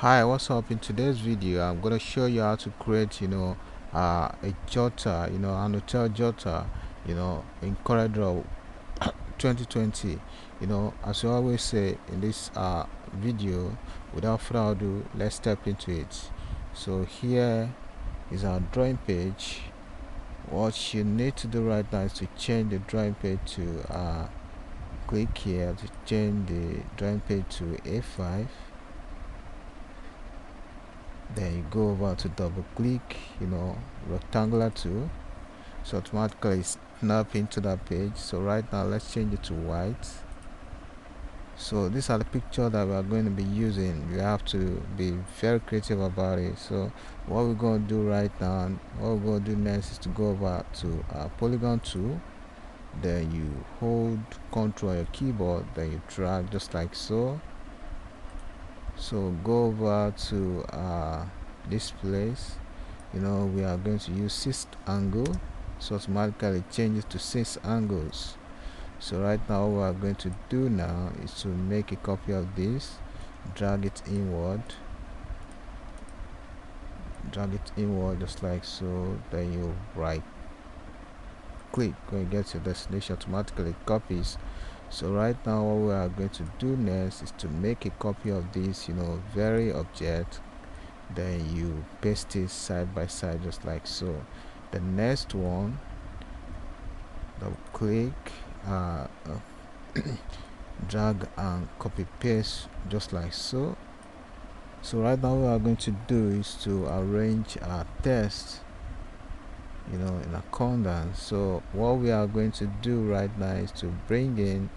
Hi, what's up? In today's video I'm going to show you how to create a jotter, an hotel jotter, in corridor 2020. As we always say in this video, without further ado, let's step into it. So here is our drawing page. What you need to do right now is to change the drawing page to click here to change the drawing page to A5. Then you go over to double click rectangular tool, so automatically snap into that page. So right now let's change it to white. So these are the picture that we are going to be using. You have to be very creative about it. So what we're going to do right now, and what we're going to do next, is to go over to polygon tool. Then you hold Ctrl on your keyboard, then you drag just like so. So go over to this place. We are going to use 6th angle, so automatically it changes to 6 angles. So right now what we are going to do now is to make a copy of this, drag it inward just like so. Then you right click. When you get to your destination, automatically it copies. So right now what we are going to do next is to make a copy of this very object. Then you paste it side by side just like so. The next one, double click, drag and copy paste just like so. So right now what we are going to do is to arrange our text in accordance. So what we are going to do right now is to bring in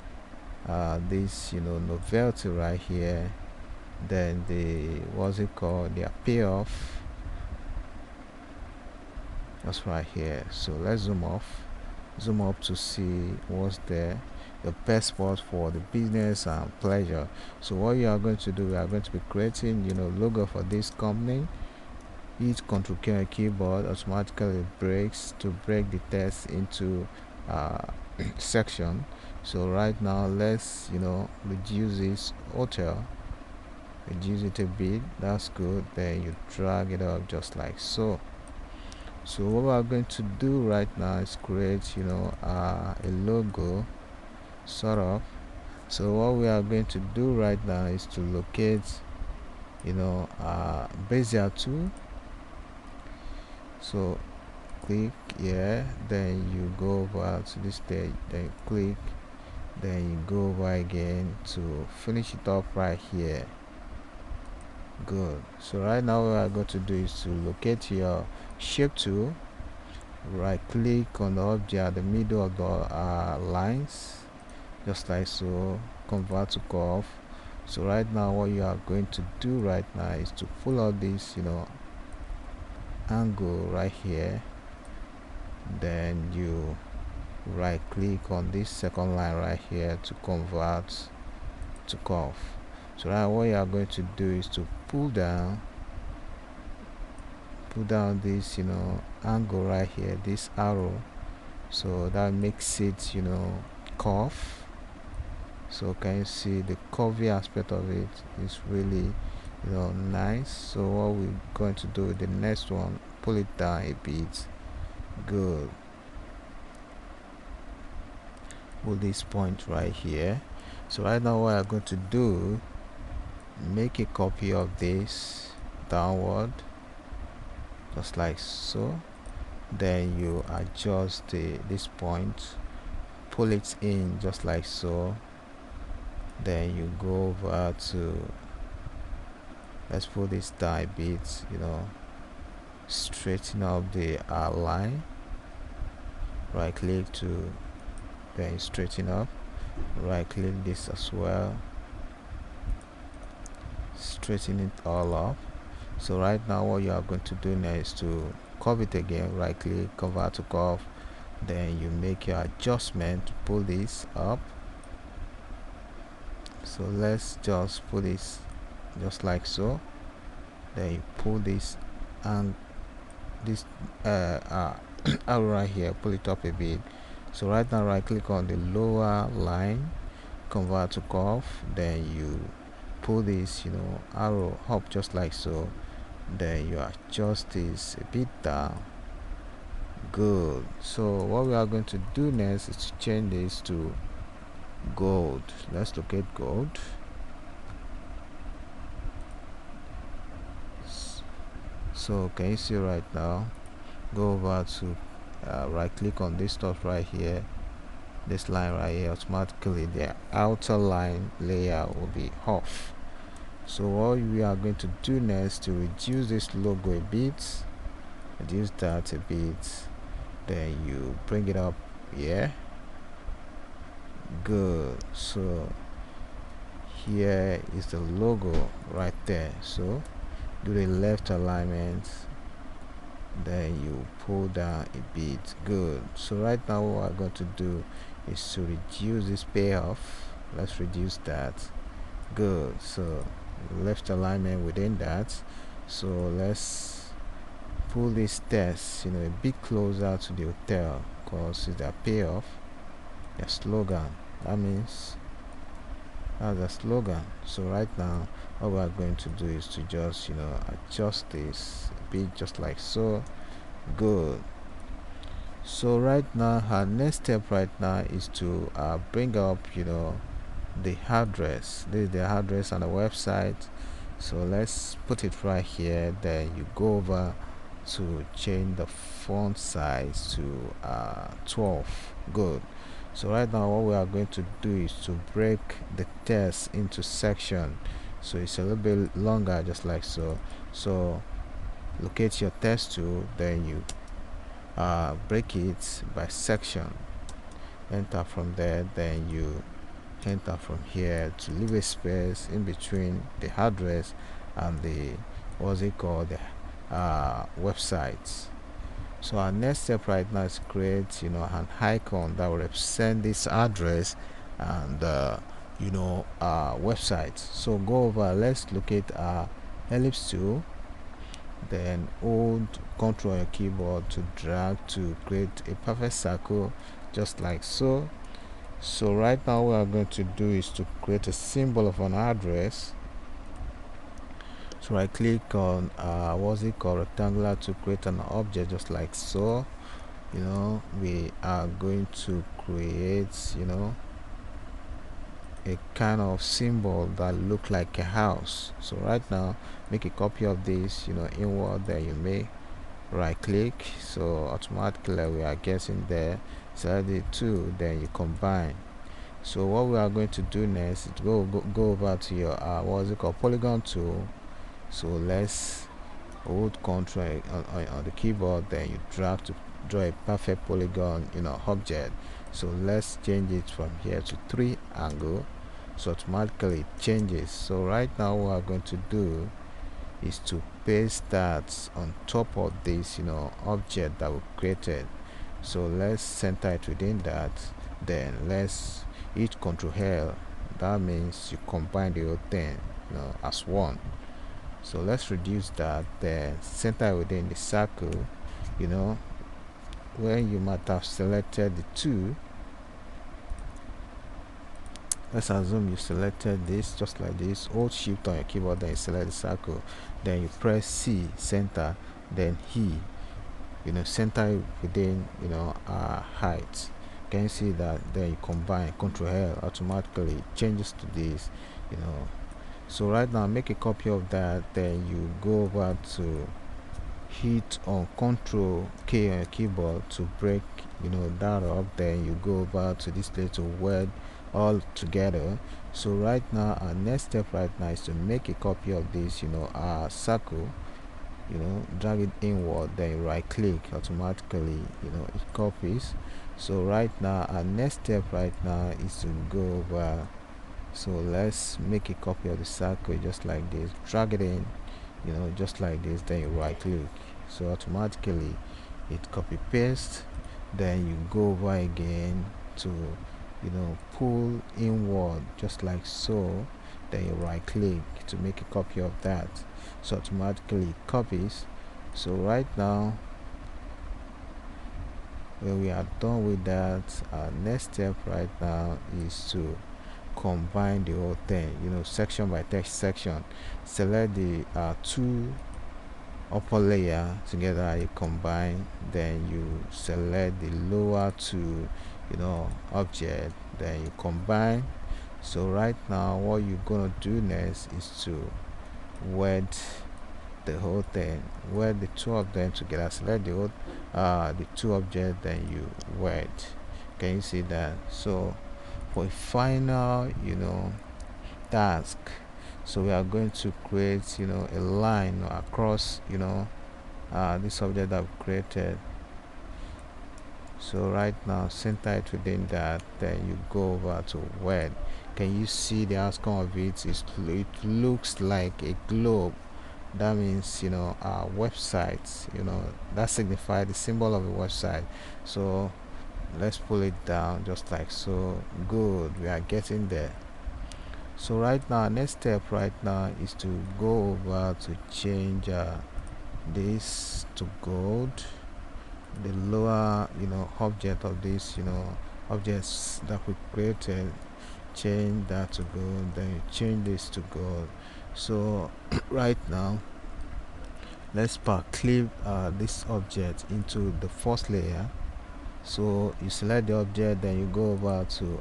this novelty right here. Then the what's it called, the payoff, that's right here. So let's zoom up to see what's there. The best spot for the business and pleasure. So what you are going to do, we are going to be creating logo for this company. Hit Ctrl K on keyboard, automatically breaks to break the text into section. So right now let's reduce this hotel, reduce it a bit. That's good. Then you drag it up just like so. So what we are going to do right now is create a logo sort of. So what we are going to do right now is to locate Bezier tool. So click here, then you go over to this page, then click, then you go over again to finish it up right here. Good. So right now what we are going to do is to locate your shape tool, right click on the object at the middle of the lines just like so, convert to curve. So right now what you are going to do right now is to pull out this angle right here. Then you right click on this second line right here to convert to curve. So now what you are going to do is to pull down this angle right here, this arrow, so that makes it curve. So can you see the curvy aspect of it is really nice. So what we're going to do with the next one, pull it down a bit. Good. Pull this point right here. So right now what I'm going to do, make a copy of this downward just like so. Then you adjust this point, pull it in just like so. Then you go over to, let's pull this down a bit, straighten up the line, right click to, then straighten up, right click this as well, straighten it all up. So right now what you are going to do now is to curve it again, right click, convert to curve. Then you make your adjustment, pull this up. So let's just put this just like so. Then you pull this and this arrow right here, pull it up a bit. So right now right click on the lower line, convert to curve. Then you pull this arrow up just like so, then you adjust this a bit down. Good. So what we are going to do next is to change this to gold. Let's locate gold. So can you see right now, go over to right click on this stuff right here, this line right here. Automatically the outer line layer will be off. So what we are going to do next to reduce this logo a bit, reduce that a bit, then you bring it up here. Good. So here is the logo right there. So do the left alignment, then you pull down a bit. Good. So right now what we're going to do is to reduce this payoff. Let's reduce that. Good. So left alignment within that. So let's pull this test a bit closer to the hotel, because it's a payoff, their slogan. That means that's the slogan. So right now what we are going to do is to just adjust this a bit just like so. Good. So right now our next step right now is to bring up the address. This is the address on the website. So let's put it right here. Then you go over to change the font size to 12. Good. So right now what we are going to do is to break the text into section, so it's a little bit longer just like so. So locate your text tool, then you break it by section, enter from there, then you enter from here to leave a space in between the address and the the website. So our next step right now is create an icon that will represent this address and website. So go over, let's locate our ellipse tool, then hold Ctrl on your keyboard to drag to create a perfect circle just like so. So right now what we are going to do is to create a symbol of an address. So right click on rectangular to create an object just like so. We are going to create a kind of symbol that look like a house. So right now make a copy of this inward, then you may right click, so automatically we are getting there. Select it too, then you combine. So what we are going to do next is go over to your polygon tool. So let's hold Ctrl on the keyboard, then you drag to draw a perfect polygon object. So let's change it from here to 3 angle, so automatically it changes. So right now what we're going to do is to paste that on top of this object that we created. So let's center it within that, then let's hit Ctrl L. That means you combine the whole thing as one. So let's reduce that, then center within the circle. When you might have selected the two, let's assume you selected this just like this, hold shift on your keyboard, then you select the circle, then you press C, center, then E, center within our height. Can you see that? Then you combine, Ctrl L, automatically it changes to this. So right now make a copy of that, then you go over to hit on Ctrl K on your keyboard to break that up, then you go over to this little word all together. So right now our next step right now is to make a copy of this our circle, drag it inward, then you right click, automatically it copies. So right now our next step right now is to go over, so let's make a copy of the circle just like this, drag it in just like this, then you right click, so automatically it copy paste. Then you go over again to pull inward just like so, then you right click to make a copy of that, so automatically it copies. So right now when we are done with that, our next step right now is to combine the whole thing, section by section. Select the two upper layer together, you combine, then you select the lower two object, then you combine. So right now what you're gonna do next is to wed the whole thing, wed the two of them together. Select the two objects, then you wed. Can you see that? So for a final task, so we are going to create a line across this object that we created. So right now center it within that, then you go over to wed. Can you see the outcome of it? It looks like a globe. That means our websites, that signifies the symbol of a website. So let's pull it down just like so. Good, we are getting there. So right now, next step right now is to go over to change this to gold. The lower object of this objects that we created, change that to gold, then you change this to gold. So right now let's clip this object into the first layer. So you select the object, then you go over to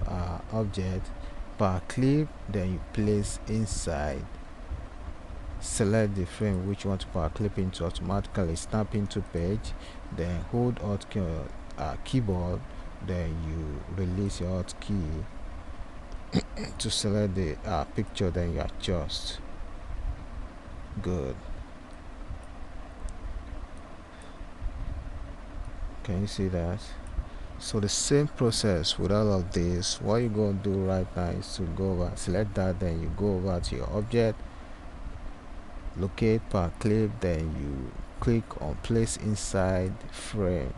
object, clip, then you place inside. Select the frame which you want to clip into, automatically snap into page, then hold Alt key keyboard, then you release your Alt key to select the picture, then you adjust. Good. Can you see that? So the same process with all of this. What you're going to do right now is to go over, select that, then you go over to your object, locate clip, then you click on place inside frame,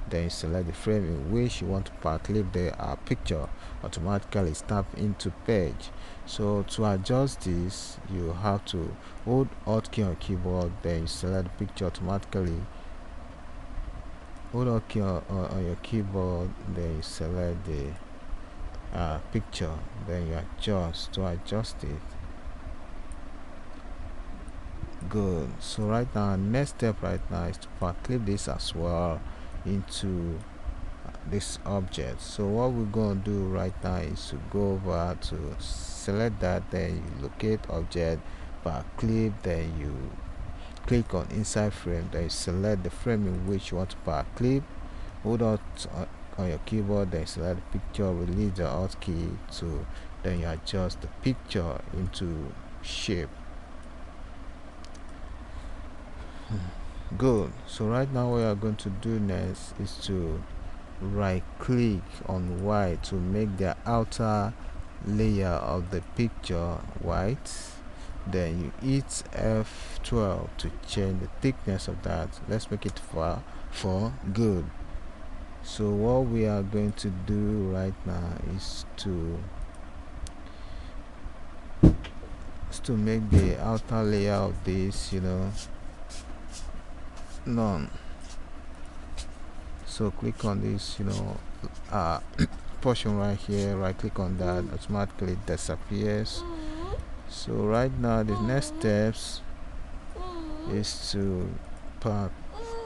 then you select the frame in which you want to clip the picture, automatically snap into page. So to adjust this, you have to hold Alt key on keyboard, then you select the picture, automatically hold Alt key on your keyboard, then you select the picture, then you adjust to adjust it. Good. So right now, next step right now is to clip this as well into this object. So what we're going to do right now is to go over to select that, then you locate object, clip, then you click on inside frame, then you select the frame in which you want to clip, hold out on your keyboard, then select the picture, release the Alt key to, then you adjust the picture into shape. Good. So right now what we are going to do next is to right click on white to make the outer layer of the picture white, then you hit F12 to change the thickness of that. Let's make it 4. Good. So what we are going to do right now is to make the outer layer of this none. So click on this portion right here, right click on that, automatically it disappears. So right now the next steps is to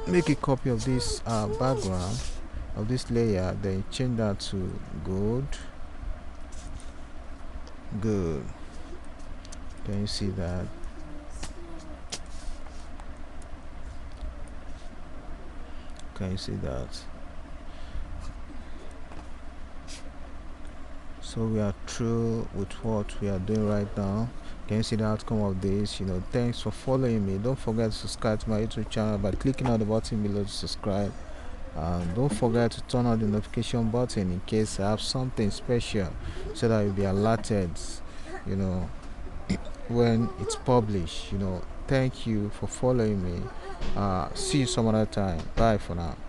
make a copy of this background of this layer, then change that to gold. Good. Can you see that? Can you see that? So we are through with what we are doing right now. Can you see the outcome of this? Thanks for following me. Don't forget to subscribe to my YouTube channel by clicking on the button below to subscribe, and don't forget to turn on the notification button in case I have something special, so that you'll be alerted when it's published. Thank you for following me. See you some other time. Bye for now.